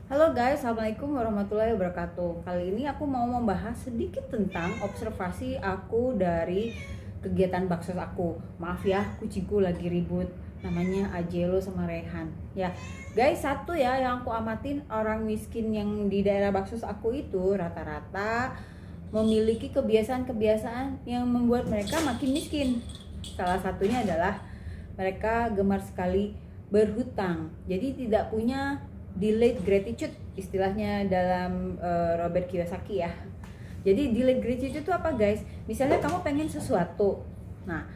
Halo guys, assalamualaikum warahmatullahi wabarakatuh. Kali ini aku mau membahas sedikit tentang observasi aku dari kegiatan baksos aku. Maaf ya, kucingku lagi ribut. Namanya Ajelo sama Rehan. Ya, guys, satu ya yang aku amatin, orang miskin yang di daerah baksos aku itu rata-rata memiliki kebiasaan-kebiasaan yang membuat mereka makin miskin. Salah satunya adalah mereka gemar sekali berhutang. Jadi tidak punya delayed gratitude, istilahnya dalam Robert Kiyosaki ya. Jadi delayed gratitude itu apa guys? Misalnya kamu pengen sesuatu, nah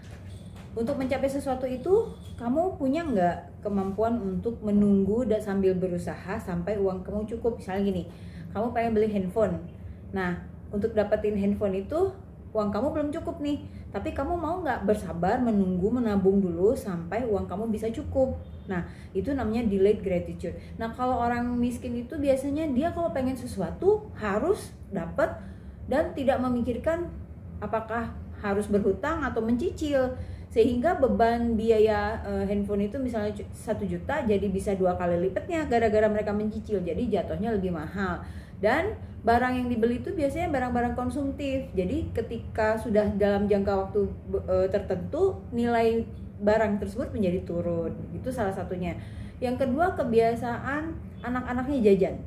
untuk mencapai sesuatu itu kamu punya nggak kemampuan untuk menunggu dan sambil berusaha sampai uang kamu cukup. Misalnya gini, kamu pengen beli handphone, nah untuk dapetin handphone itu uang kamu belum cukup nih, tapi kamu mau nggak bersabar menunggu, menabung dulu sampai uang kamu bisa cukup. Nah itu namanya delayed gratitude. Nah kalau orang miskin itu biasanya dia kalau pengen sesuatu harus dapat dan tidak memikirkan apakah harus berhutang atau mencicil, sehingga beban biaya handphone itu misalnya 1 juta jadi bisa 2 kali lipatnya gara-gara mereka mencicil, jadi jatuhnya lebih mahal. Dan barang yang dibeli itu biasanya barang-barang konsumtif, jadi ketika sudah dalam jangka waktu tertentu nilai barang tersebut menjadi turun. Itu salah satunya. Yang kedua, kebiasaan anak-anaknya jajan.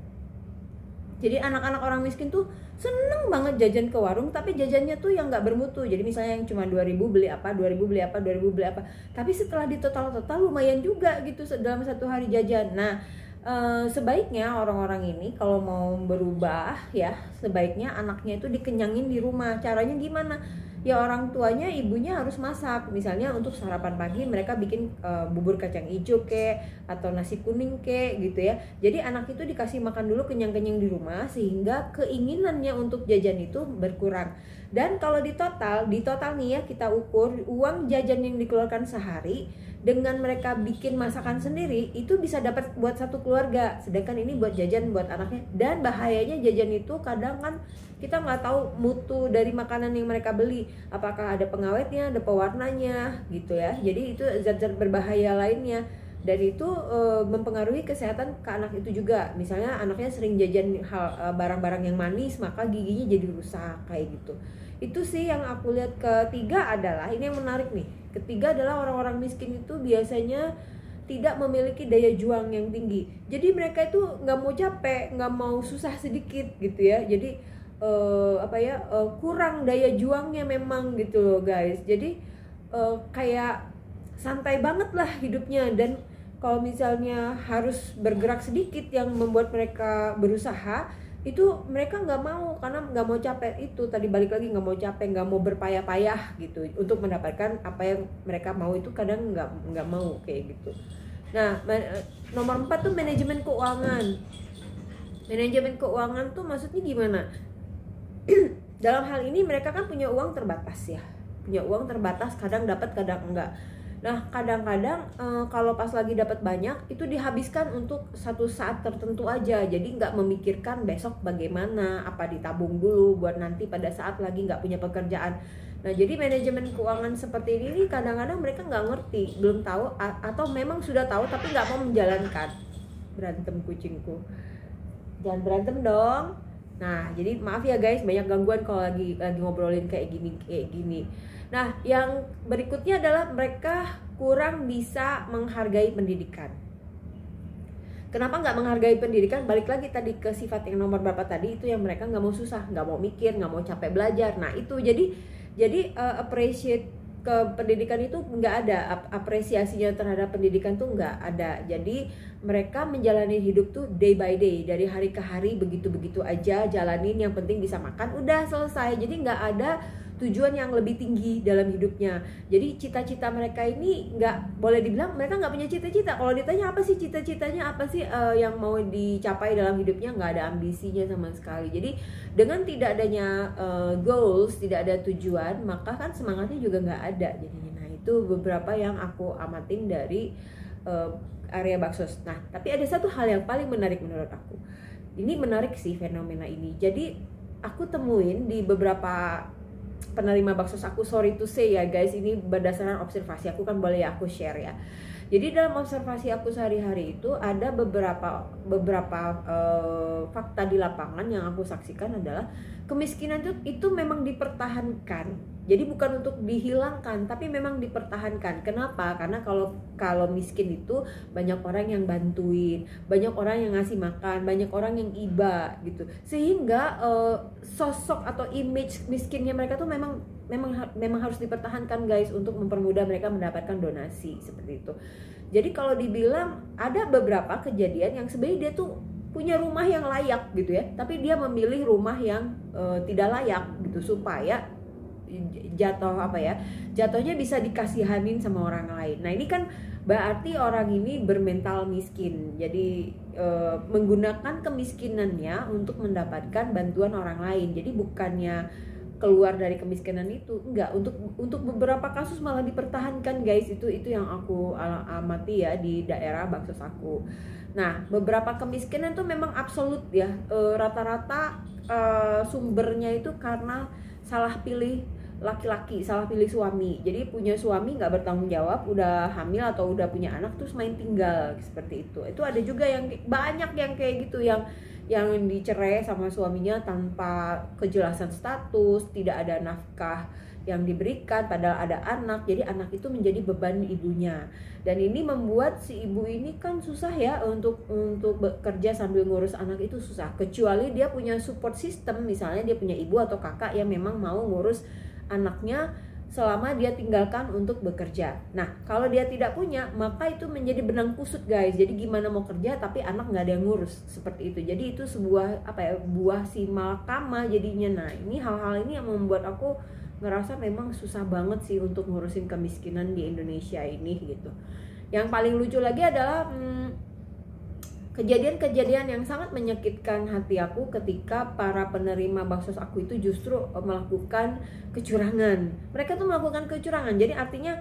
Jadi anak-anak orang miskin tuh seneng banget jajan ke warung, tapi jajannya tuh yang nggak bermutu. Jadi misalnya yang cuma 2000 beli apa, 2000 beli apa, 2000 beli apa, tapi setelah ditotal-total lumayan juga gitu dalam satu hari jajan. Nah sebaiknya orang-orang ini kalau mau berubah ya, sebaiknya anaknya itu dikenyangin di rumah. Caranya gimana? Ya orang tuanya, ibunya harus masak. Misalnya untuk sarapan pagi mereka bikin bubur kacang hijau kek, atau nasi kuning kek gitu ya. Jadi anak itu dikasih makan dulu kenyang-kenyang di rumah, sehingga keinginannya untuk jajan itu berkurang. Dan kalau di total nih ya, kita ukur uang jajan yang dikeluarkan sehari dengan mereka bikin masakan sendiri itu bisa dapat buat satu keluarga, sedangkan ini buat jajan buat anaknya. Dan bahayanya jajan itu kadang kan kita nggak tahu mutu dari makanan yang mereka beli, apakah ada pengawetnya, ada pewarnanya gitu ya. Jadi itu zat-zat berbahaya lainnya, dan itu mempengaruhi kesehatan ke anak itu juga. Misalnya anaknya sering jajan barang-barang yang manis, maka giginya jadi rusak kayak gitu. Itu sih yang aku lihat. Ketiga adalah, ini yang menarik nih, ketiga adalah orang-orang miskin itu biasanya tidak memiliki daya juang yang tinggi. Jadi mereka itu nggak mau capek, nggak mau susah sedikit gitu ya. Jadi kurang daya juangnya memang gitu loh guys. Jadi kayak santai banget lah hidupnya. Dan kalau misalnya harus bergerak sedikit yang membuat mereka berusaha, itu mereka nggak mau, karena nggak mau capek. Itu tadi balik lagi, nggak mau capek, nggak mau berpayah-payah gitu untuk mendapatkan apa yang mereka mau. Itu kadang nggak mau kayak gitu. Nah nomor 4 tuh manajemen keuangan. Manajemen keuangan tuh maksudnya gimana? Dalam hal ini mereka kan punya uang terbatas ya, punya uang terbatas, kadang dapat kadang enggak. Nah kadang-kadang kalau pas lagi dapat banyak itu dihabiskan untuk satu saat tertentu aja, jadi nggak memikirkan besok bagaimana, apa ditabung dulu buat nanti pada saat lagi nggak punya pekerjaan. Nah jadi manajemen keuangan seperti ini kadang-kadang mereka nggak ngerti, belum tahu, atau memang sudah tahu tapi nggak mau menjalankan. Berantem kucingku, jangan berantem dong. Nah, jadi maaf ya guys, banyak gangguan kalau lagi ngobrolin kayak gini. Nah, yang berikutnya adalah mereka kurang bisa menghargai pendidikan. Kenapa nggak menghargai pendidikan? Balik lagi tadi ke sifat yang nomor berapa tadi, itu yang mereka nggak mau susah, nggak mau mikir, nggak mau capek belajar. Nah itu jadi appreciate ke pendidikan itu nggak ada, apresiasinya terhadap pendidikan tuh nggak ada. Jadi mereka menjalani hidup tuh day by day, dari hari ke hari begitu-begitu aja jalanin, yang penting bisa makan, udah selesai. Jadi nggak ada tujuan yang lebih tinggi dalam hidupnya. Jadi cita-cita mereka ini nggak boleh dibilang mereka nggak punya cita-cita. Kalau ditanya apa sih cita-citanya, apa sih yang mau dicapai dalam hidupnya, nggak ada ambisinya sama sekali. Jadi dengan tidak adanya goals, tidak ada tujuan, maka kan semangatnya juga nggak ada jadinya. Nah itu beberapa yang aku amatin dari area baksos. Nah tapi ada satu hal yang paling menarik menurut aku. Ini menarik sih fenomena ini. Jadi aku temuin di beberapa penerima baksos aku, sorry to say ya guys, ini berdasarkan observasi aku kan, boleh ya aku share ya. Jadi dalam observasi aku sehari-hari itu ada beberapa fakta di lapangan yang aku saksikan adalah kemiskinan itu memang dipertahankan. Jadi bukan untuk dihilangkan, tapi memang dipertahankan. Kenapa? Karena kalau miskin itu banyak orang yang bantuin, banyak orang yang ngasih makan, banyak orang yang iba gitu. Sehingga sosok atau image miskinnya mereka tuh memang harus dipertahankan guys, untuk mempermudah mereka mendapatkan donasi seperti itu. Jadi kalau dibilang ada beberapa kejadian yang sebenarnya dia tuh punya rumah yang layak gitu ya, tapi dia memilih rumah yang tidak layak gitu supaya jatuhnya bisa dikasihanin sama orang lain. Nah ini kan berarti orang ini bermental miskin, jadi menggunakan kemiskinannya untuk mendapatkan bantuan orang lain. Jadi bukannya keluar dari kemiskinan itu, enggak, untuk beberapa kasus malah dipertahankan guys. Itu yang aku amati ya di daerah Baksos aku. Nah beberapa kemiskinan tuh memang absolut ya, rata-rata sumbernya itu karena salah pilih laki-laki, salah pilih suami. Jadi punya suami nggak bertanggung jawab, udah hamil atau udah punya anak terus main tinggal seperti itu. Itu ada juga yang banyak yang kayak gitu, yang dicerai sama suaminya tanpa kejelasan status, tidak ada nafkah yang diberikan padahal ada anak. Jadi anak itu menjadi beban ibunya. Dan ini membuat si ibu ini kan susah ya untuk bekerja sambil ngurus anak, itu susah. Kecuali dia punya support system, misalnya dia punya ibu atau kakak yang memang mau ngurus anaknya selama dia tinggalkan untuk bekerja. Nah kalau dia tidak punya, maka itu menjadi benang kusut guys. Jadi gimana mau kerja tapi anak nggak ada yang ngurus, seperti itu. Jadi itu sebuah buah si malakama jadinya. Nah ini hal-hal ini yang membuat aku ngerasa memang susah banget sih untuk ngurusin kemiskinan di Indonesia ini gitu. Yang paling lucu lagi adalah kejadian-kejadian yang sangat menyakitkan hati aku ketika para penerima baksos aku itu justru melakukan kecurangan. Mereka tuh melakukan kecurangan. Jadi artinya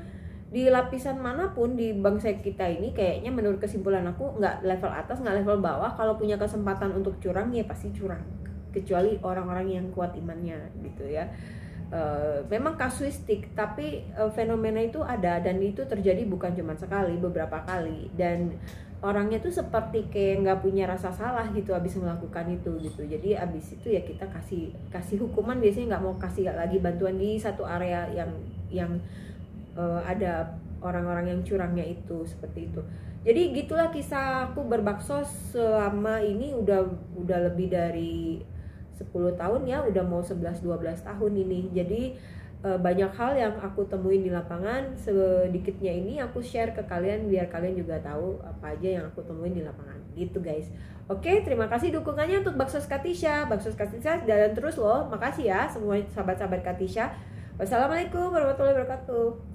di lapisan manapun di bangsa kita ini, kayaknya menurut kesimpulan aku, nggak level atas nggak level bawah, kalau punya kesempatan untuk curang ya pasti curang. Kecuali orang-orang yang kuat imannya gitu ya. Memang kasuistik, tapi fenomena itu ada, dan itu terjadi bukan cuma sekali, beberapa kali. Dan orangnya tuh seperti kayak nggak punya rasa salah gitu abis melakukan itu gitu. Jadi abis itu ya kita kasih hukuman, biasanya nggak mau kasih lagi bantuan di satu area yang ada orang-orang yang curangnya itu, seperti itu. Jadi gitulah kisah aku berbaksos selama ini, udah lebih dari 10 tahun ya, udah mau 11-12 tahun ini. Jadi banyak hal yang aku temuin di lapangan, sedikitnya ini aku share ke kalian biar kalian juga tahu apa aja yang aku temuin di lapangan gitu guys. Oke, terima kasih dukungannya untuk Baksos Katisha. Baksos Katisha jalan terus loh. Makasih ya semua sahabat-sahabat Katisha. Wassalamualaikum warahmatullahi wabarakatuh.